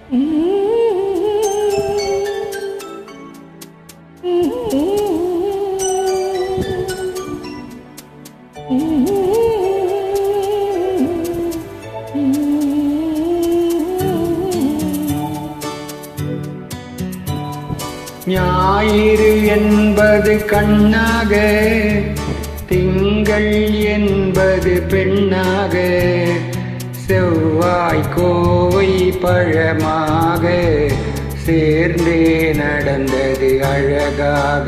ஞாயிறு என்பது கண்ணாக, திங்கள் என்பது பெண்ணாக, செவ்வாய் கோவை பழமாக சேர்ந்தே நடந்தது அழகாக.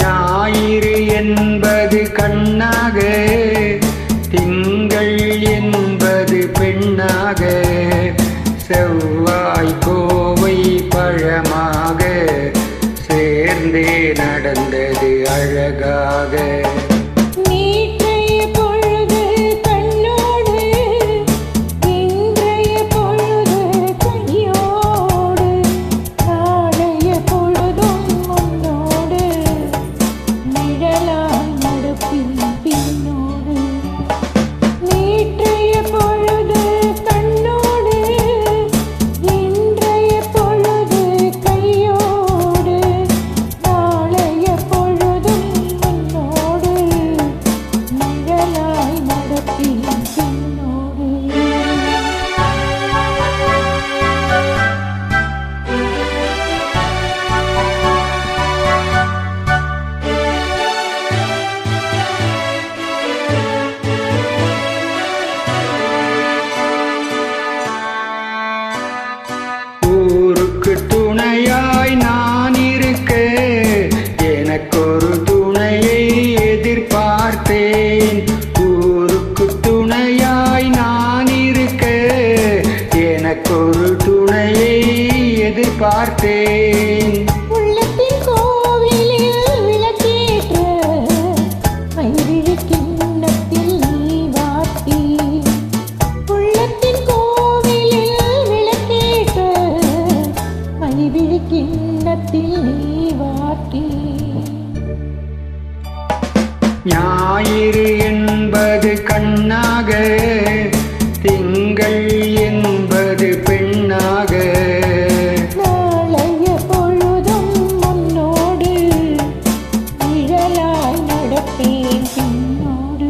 ஞாயிறு என்பது கண்ணாக, திங்கள் என்பது பெண்ணாக, செவ்வாய் கோவை பழமாக சேர்ந்தே நடந்தது அழகாக. ஊருக்கு துணையாய் நான் இருக்க, எனக்கொரு துணையை எதிர்பார்த்தேன். ஊருக்கு துணையாய் நான் இருக்க, எனக்கொரு துணையை எதிர்பார்த்தேன். ஞாயிறு என்பது கண்ணாக, திங்கள் என்பது பெண்ணாக, நாளைய பொழுதும் உன்னோடு நிழலாய் நடப்பேன் பின்னோடு.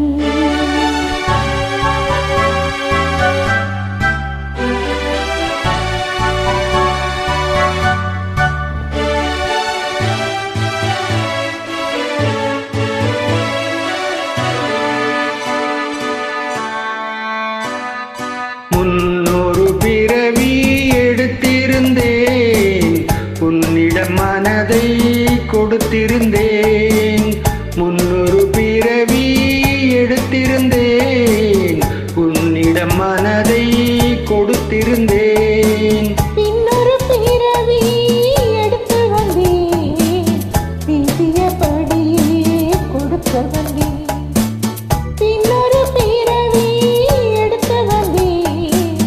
முன்னொரு பிறவி எடுத்திருந்தேன், உன்னிடம் மனதை கொடுத்திருந்தேன். முன்னொரு பிறவி எடுத்திருந்தேன், உன்னிடம் மனதை கொடுத்திருந்தேன். பின்னொரு பிறவி எடுத்து வந்தேன், பேசியபடியே கொடுக்க வந்தேன். பின்னொரு பிறவி எடுத்து வந்தேன்,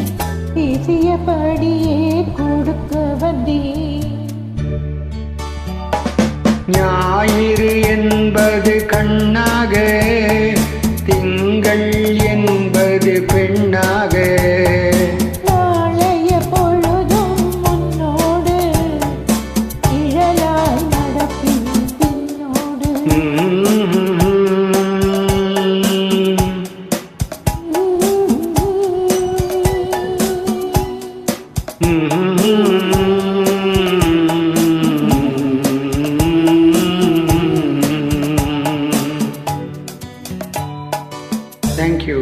பேசியபடியே கொடுக்க வந்தேன். ஞாயிறு என்பது கண்ணாக, திங்கள் என்பது பெண்ணாக, நாளைய பொழுதும் உன்னோடு நிழலாய் நடப்பேன் பின்னோடு. Thank you.